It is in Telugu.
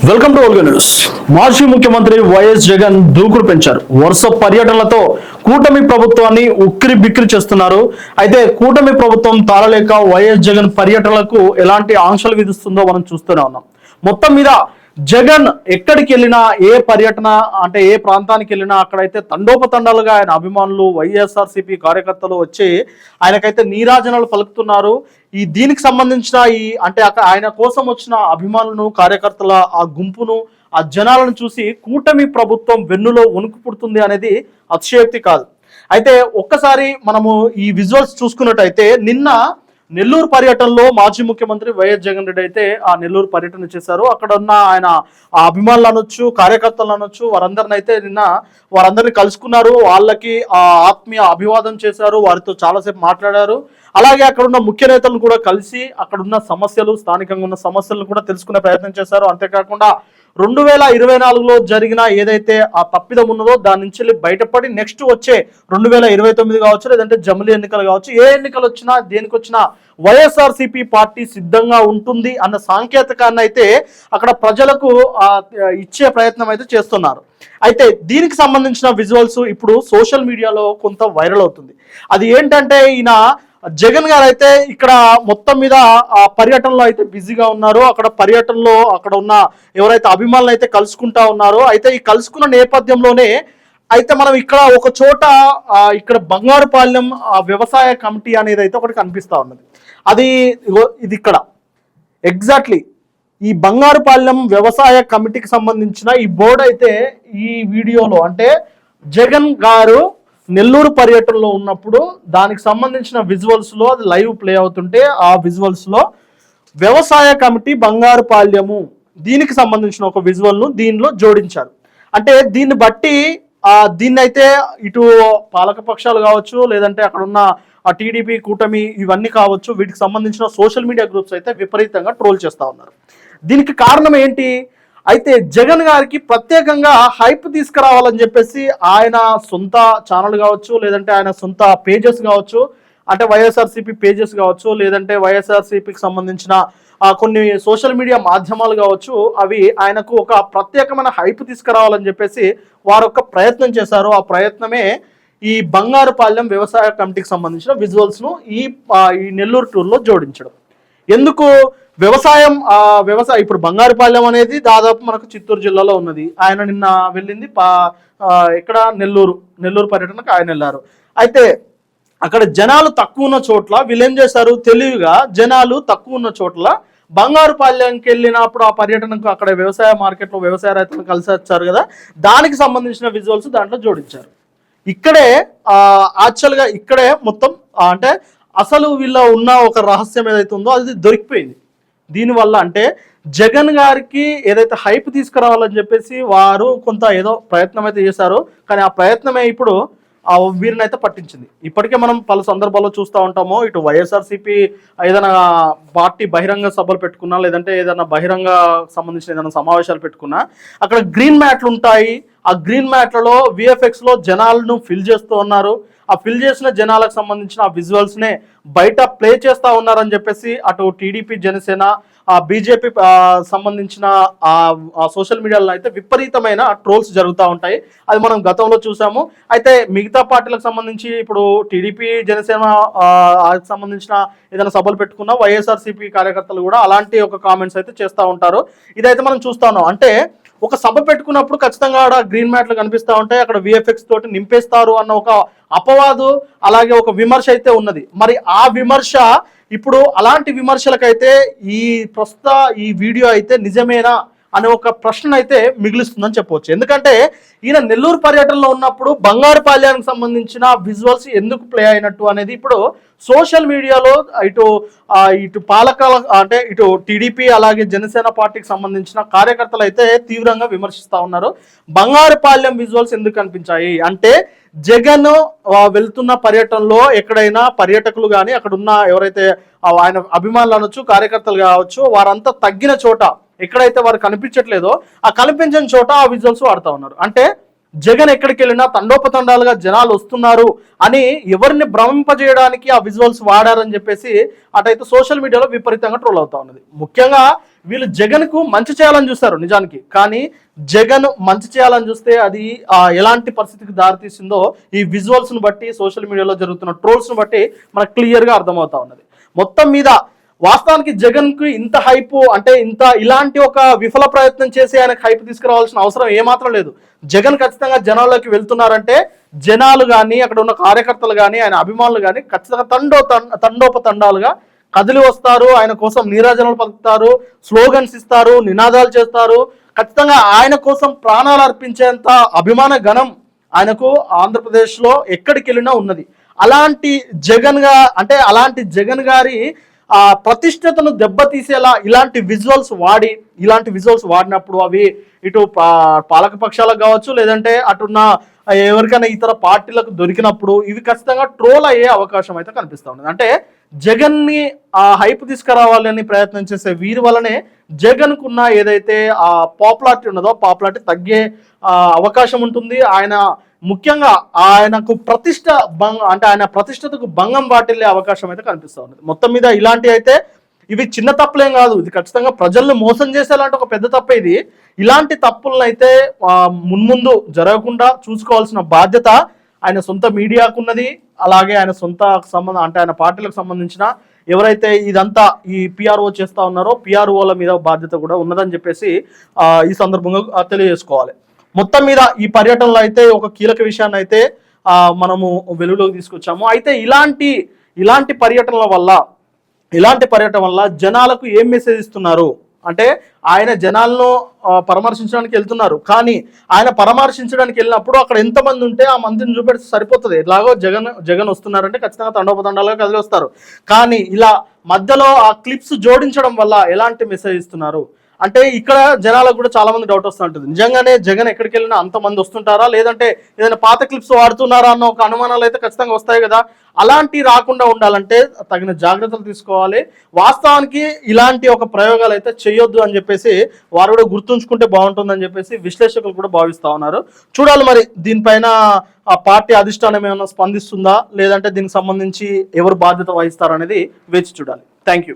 Welcome to Olga news. మాజీ ముఖ్యమంత్రి వైఎస్ జగన్ దూకుడు పెంచారు. వరుస పర్యటనలతో కూటమి ప్రభుత్వాన్ని ఉక్కిరి బిక్కిరి చేస్తున్నారు. అయితే కూటమి ప్రభుత్వం తాళలేక వైఎస్ జగన్ పర్యటనలకు ఎలాంటి ఆంక్షలు విధిస్తుందో మనం చూస్తూనే ఉన్నాం. మొత్తం మీద జగన్ ఎక్కడికి వెళ్ళినా, ఏ పర్యటన అంటే ఏ ప్రాంతానికి వెళ్ళినా అక్కడైతే తండోపతండాలుగా ఆయన అభిమానులు, వైఎస్ఆర్సీపీ కార్యకర్తలు వచ్చి ఆయనకైతే నీరాజనాలు పలుకుతున్నారు. దీనికి సంబంధించిన అంటే ఆయన కోసం వచ్చిన అభిమానులను, కార్యకర్తల ఆ గుంపును, ఆ జనాలను చూసి కూటమి ప్రభుత్వం వెన్నులో వణుకు పుడుతుంది అనేది అతిశయోక్తి కాదు. అయితే ఒక్కసారి మనము ఈ విజువల్స్ చూసుకున్నట్టయితే నిన్న నెల్లూరు పర్యటనలో మాజీ ముఖ్యమంత్రి వైఎస్ జగన్ రెడ్డి అయితే ఆ నెల్లూరు పర్యటన చేశారు. అక్కడ ఉన్న ఆయన ఆ అభిమానులు అనొచ్చు, కార్యకర్తలు అనొచ్చు, వారందరినీ కలుసుకున్నారు. వాళ్ళకి ఆ ఆత్మీయ అభివాదం చేశారు, వారితో చాలాసేపు మాట్లాడారు. అలాగే అక్కడ ఉన్న ముఖ్య నేతలను కూడా కలిసి అక్కడ ఉన్న సమస్యలు, స్థానికంగా ఉన్న సమస్యలను కూడా తెలుసుకునే ప్రయత్నం చేశారు. అంతేకాకుండా 2024లో జరిగిన ఏదైతే ఆ తప్పిదం ఉన్నదో దాని నుంచి బయటపడి నెక్స్ట్ వచ్చే 2029 కావచ్చు, లేదంటే జమిలీ ఎన్నికలు కావచ్చు, ఏ ఎన్నికలు వచ్చినా దేనికి వచ్చినా వైఎస్ఆర్సీపీ పార్టీ సిద్ధంగా ఉంటుంది అన్న సాంకేతికాన్ని అయితే అక్కడ ప్రజలకు ఇచ్చే ప్రయత్నం అయితే చేస్తున్నారు. అయితే దీనికి సంబంధించిన విజువల్స్ ఇప్పుడు సోషల్ మీడియాలో కొంత వైరల్ అవుతుంది. అది ఏంటంటే ఈయన జగన్ గారు అయితే ఇక్కడ మొత్తం మీద ఆ పర్యటనలో అయితే బిజీగా ఉన్నారు. అక్కడ పర్యటనలో అక్కడ ఉన్న ఎవరైతే అభిమానులు అయితే కలుసుకుంటా ఉన్నారో, అయితే ఈ కలుసుకున్న నేపథ్యంలోనే అయితే మనం ఇక్కడ ఒక చోట ఇక్కడ బంగారుపాలెం వ్యవసాయ కమిటీ అనేది అయితే ఒకటి కనిపిస్తా ఉన్నది. ఇది ఇక్కడ ఎగ్జాక్ట్లీ ఈ బంగారుపాలెం వ్యవసాయ కమిటీకి సంబంధించిన ఈ బోర్డు అయితే ఈ వీడియోలో అంటే జగన్ గారు నెల్లూరు పర్యటనలో ఉన్నప్పుడు దానికి సంబంధించిన విజువల్స్ లో అది లైవ్ ప్లే అవుతుంటే ఆ విజువల్స్ లో వ్యవసాయ కమిటీ బంగారుపాలెము దీనికి సంబంధించిన ఒక విజువల్ ను దీనిలో జోడించారు. అంటే దీన్ని బట్టి దీన్ని అయితే ఇటు పాలక పక్షాలు కావచ్చు, లేదంటే అక్కడ ఉన్న ఆ టీడీపీ కూటమి ఇవన్నీ కావచ్చు, వీటికి సంబంధించిన సోషల్ మీడియా గ్రూప్స్ అయితే విపరీతంగా ట్రోల్ చేస్తూ ఉన్నారు. దీనికి కారణం ఏంటి? అయితే జగన్ గారికి ప్రత్యేకంగా హైప్ తీసుకురావాలని చెప్పేసి ఆయన సొంత ఛానల్ కావచ్చు, లేదంటే ఆయన సొంత పేజెస్ కావచ్చు, అంటే వైఎస్ఆర్సీపీ పేజెస్ కావచ్చు, లేదంటే వైఎస్ఆర్సీపీకి సంబంధించిన కొన్ని సోషల్ మీడియా మాధ్యమాలు కావచ్చు, అవి ఆయనకు ఒక ప్రత్యేకమైన హైప్ తీసుకురావాలని చెప్పేసి వారు ఒక ప్రయత్నం చేశారు. ఆ ప్రయత్నమే ఈ బంగారుపాలెం వ్యవసాయ కమిటీకి సంబంధించిన విజువల్స్ను ఈ నెల్లూరు టూర్లో జోడించడం. ఎందుకు? వ్యవసాయం ఇప్పుడు బంగారుపాలెం అనేది దాదాపు మనకు చిత్తూరు జిల్లాలో ఉన్నది. ఆయన నిన్న వెళ్ళింది ఇక్కడ నెల్లూరు పర్యటనకు ఆయన వెళ్ళారు. అయితే అక్కడ జనాలు తక్కువ ఉన్న చోట్ల వీళ్ళు ఏం చేశారు, తెలివిగా జనాలు తక్కువ ఉన్న చోట్ల బంగారుపాలెంకి వెళ్ళినప్పుడు ఆ పర్యటనకు అక్కడ వ్యవసాయ మార్కెట్లో వ్యవసాయ రైతులను కలిసి వచ్చారు కదా, దానికి సంబంధించిన విజువల్స్ దాంట్లో జోడించారు. ఇక్కడే యాక్చువల్గా ఇక్కడే మొత్తం అంటే అసలు వీళ్ళ ఉన్న ఒక రహస్యం ఏదైతే ఉందో అది దొరికిపోయింది. దీనివల్ల అంటే జగన్ గారికి ఏదైతే హైప్ తీసుకురావాలని చెప్పేసి వారు కొంత ఏదో ప్రయత్నం అయితే చేశారు. కానీ ఆ ప్రయత్నమే ఇప్పుడు వీరిని అయితే పట్టించింది. ఇప్పటికే మనం పలు సందర్భాల్లో చూస్తూ ఉంటాము, ఇటు వైఎస్ఆర్సీపీ ఏదైనా పార్టీ బహిరంగ సభలు పెట్టుకున్నా, లేదంటే ఏదైనా బహిరంగ సంబంధించిన ఏదైనా సమావేశాలు పెట్టుకున్నా అక్కడ గ్రీన్ మ్యాట్లు ఉంటాయి. ఆ గ్రీన్ మ్యాట్లలో విఎఫ్ఎక్స్లో జనాలను ఫిల్ చేస్తూ ఉన్నారు. ఆ ఫిల్ చేసిన జనాలకు సంబంధించిన ఆ విజువల్స్నే బయట ప్లే చేస్తూ ఉన్నారని చెప్పేసి అటు టీడీపీ, జనసేన, బీజేపీ సంబంధించిన సోషల్ మీడియాలో అయితే విపరీతమైన ట్రోల్స్ జరుగుతూ ఉంటాయి. అది మనం గతంలో చూసాము. అయితే మిగతా పార్టీలకు సంబంధించి ఇప్పుడు టీడీపీ, జనసేన సంబంధించిన ఏదైనా సభలు పెట్టుకున్నా వైఎస్ఆర్సీపీ కార్యకర్తలు కూడా అలాంటి ఒక కామెంట్స్ అయితే చేస్తూ ఉంటారు. ఇదైతే మనం చూస్తా ఉన్నాం. అంటే ఒక సభ పెట్టుకున్నప్పుడు ఖచ్చితంగా అక్కడ గ్రీన్ మ్యాట్లు కనిపిస్తూ ఉంటాయి, అక్కడ విఎఫ్ఎక్స్ తోటి నింపేస్తారు అన్న ఒక అపవాదు, అలాగే ఒక విమర్శ అయితే ఉన్నది. మరి ఆ విమర్శ ఇప్పుడు అలాంటి విమర్శలకైతే ప్రస్తుత ఈ వీడియో అయితే నిజమేనా అనే ఒక ప్రశ్న అయితే మిగిలిస్తుందని చెప్పవచ్చు. ఎందుకంటే ఈయన నెల్లూరు పర్యటనలో ఉన్నప్పుడు బంగారుపాలెంకి సంబంధించిన విజువల్స్ ఎందుకు ప్లే అయినట్టు అనేది ఇప్పుడు సోషల్ మీడియాలో ఇటు పాలకాల అంటే ఇటు టీడీపీ అలాగే జనసేన పార్టీకి సంబంధించిన కార్యకర్తలు అయితే తీవ్రంగా విమర్శిస్తూ ఉన్నారు. బంగారుపాలెం విజువల్స్ ఎందుకు కనిపించాయి అంటే జగన్ వెళ్తున్న పర్యటనలో ఎక్కడైనా పర్యాటకులు కానీ అక్కడ ఉన్న ఎవరైతే ఆయన అభిమానులు అనొచ్చు, కార్యకర్తలు కావచ్చు, వారంతా తగ్గిన చోట ఎక్కడైతే వారు కనిపించట్లేదో ఆ కనిపించని చోట ఆ విజువల్స్ వాడుతూ ఉన్నారు. అంటే జగన్ ఎక్కడికి వెళ్ళినా తండోపతండాలుగా జనాలు వస్తున్నారు అని ఎవరిని భ్రమింపజేయడానికి ఆ విజువల్స్ వాడారని చెప్పేసి అటైతే సోషల్ మీడియాలో విపరీతంగా ట్రోల్ అవుతా ఉన్నది. ముఖ్యంగా వీళ్ళు జగన్ కు మంచి చేయాలని చూస్తారు నిజానికి. కానీ జగన్ మంచి చేయాలని చూస్తే అది ఎలాంటి పరిస్థితికి దారితీసిందో ఈ విజువల్స్ ను బట్టి, సోషల్ మీడియాలో జరుగుతున్న ట్రోల్స్ ను బట్టి మనకు క్లియర్ గా అర్థమవుతా ఉన్నది. మొత్తం మీద వాస్తవానికి జగన్ కు ఇంత హైప్, అంటే ఇలాంటి ఒక విఫల ప్రయత్నం చేసి ఆయనకు హైప్ తీసుకురావాల్సిన అవసరం ఏమాత్రం లేదు. జగన్ ఖచ్చితంగా జనాల్లోకి వెళ్తున్నారంటే జనాలు కానీ, అక్కడ ఉన్న కార్యకర్తలు కానీ, ఆయన అభిమానులు కానీ ఖచ్చితంగా తండోపతండాలుగా కదిలి వస్తారు. ఆయన కోసం నీరాజనాలు పలుకుతారు, స్లోగన్స్ ఇస్తారు, నినాదాలు చేస్తారు. ఖచ్చితంగా ఆయన కోసం ప్రాణాలు అర్పించేంత అభిమాన గణం ఆయనకు ఆంధ్రప్రదేశ్లో ఎక్కడికి వెళ్ళినా ఉన్నది. అలాంటి జగన్ గారి ప్రతిష్టతను దెబ్బతీసేలా ఇలాంటి విజువల్స్ వాడినప్పుడు అవి ఇటు పాలక పక్షాలకు కావచ్చు, లేదంటే అటున్న ఎవరికైనా ఇతర పార్టీలకు దొరికినప్పుడు ఇవి ఖచ్చితంగా ట్రోల్ అయ్యే అవకాశం అయితే కనిపిస్తూ ఉంది. అంటే జగన్ ని హైప్ తీసుకురావాలని ప్రయత్నం చేసే వీరి వల్లనే జగన్ కున్న ఏదైతే పాపులారిటీ ఉన్నదో పాపులారిటీ తగ్గే అవకాశం ఉంటుంది. ముఖ్యంగా ఆయనకు ఆయన ప్రతిష్టతకు భంగం వాటిల్లే అవకాశం అయితే కనిపిస్తూ ఉంది. మొత్తం మీద ఇలాంటి అయితే ఇవి చిన్న తప్పులేం కాదు, ఇది ఖచ్చితంగా ప్రజల్ని మోసం చేసేలాంటి ఒక పెద్ద తప్పే ఇది. ఇలాంటి తప్పులను అయితే మున్ముందు జరగకుండా చూసుకోవాల్సిన బాధ్యత ఆయన సొంత మీడియాకున్నది. అలాగే ఆయన సొంత ఆయన పార్టీలకు సంబంధించిన ఎవరైతే ఇదంతా ఈ పిఆర్ఓ చేస్తా ఉన్నారో పిఆర్ఓల మీద బాధ్యత కూడా ఉన్నదని చెప్పేసి ఈ సందర్భంగా తెలియజేసుకోవాలి. మొత్తం మీద ఈ పర్యటనలో అయితే ఒక కీలక విషయాన్ని అయితే మనము వెలుగులోకి తీసుకొచ్చాము. అయితే ఇలాంటి పర్యటన వల్ల జనాలకు ఏం మెసేజ్ ఇస్తున్నారు అంటే, ఆయన జనాలను పరామర్శించడానికి వెళ్తున్నారు. కానీ ఆయన పరామర్శించడానికి వెళ్ళినప్పుడు అక్కడ ఎంతమంది ఉంటే ఆ మందిని చూపెడితే సరిపోతుంది. ఎలాగో జగన్ వస్తున్నారంటే ఖచ్చితంగా తండోపతండాలుగా కదిలి వస్తారు. కానీ ఇలా మధ్యలో ఆ క్లిప్స్ జోడించడం వల్ల ఎలాంటి మెసేజ్ ఇస్తున్నారు అంటే, ఇక్కడ జనాలకు కూడా చాలా మంది డౌట్ వస్తుంటుంది. నిజంగానే జగన్ ఎక్కడికి వెళ్ళినా అంతమంది వస్తుంటారా, లేదంటే ఏదైనా పాత క్లిప్స్ వాడుతున్నారా అన్న ఒక అనుమానాలు అయితే ఖచ్చితంగా వస్తాయి కదా. అలాంటి రాకుండా ఉండాలంటే తగిన జాగ్రత్తలు తీసుకోవాలి. వాస్తవానికి ఇలాంటి ఒక ప్రయోగాలు అయితే చేయొద్దు అని చెప్పేసి వారు కూడా గుర్తుంచుకుంటే బాగుంటుందని చెప్పేసి విశ్లేషకులు కూడా భావిస్తా ఉన్నారు. చూడాలి మరి దీనిపైన ఆ పార్టీ అధిష్టానం ఏమైనా స్పందిస్తుందా, లేదంటే దీనికి సంబంధించి ఎవరు బాధ్యత వహిస్తారనేది వేచి చూడాలి. Thank you.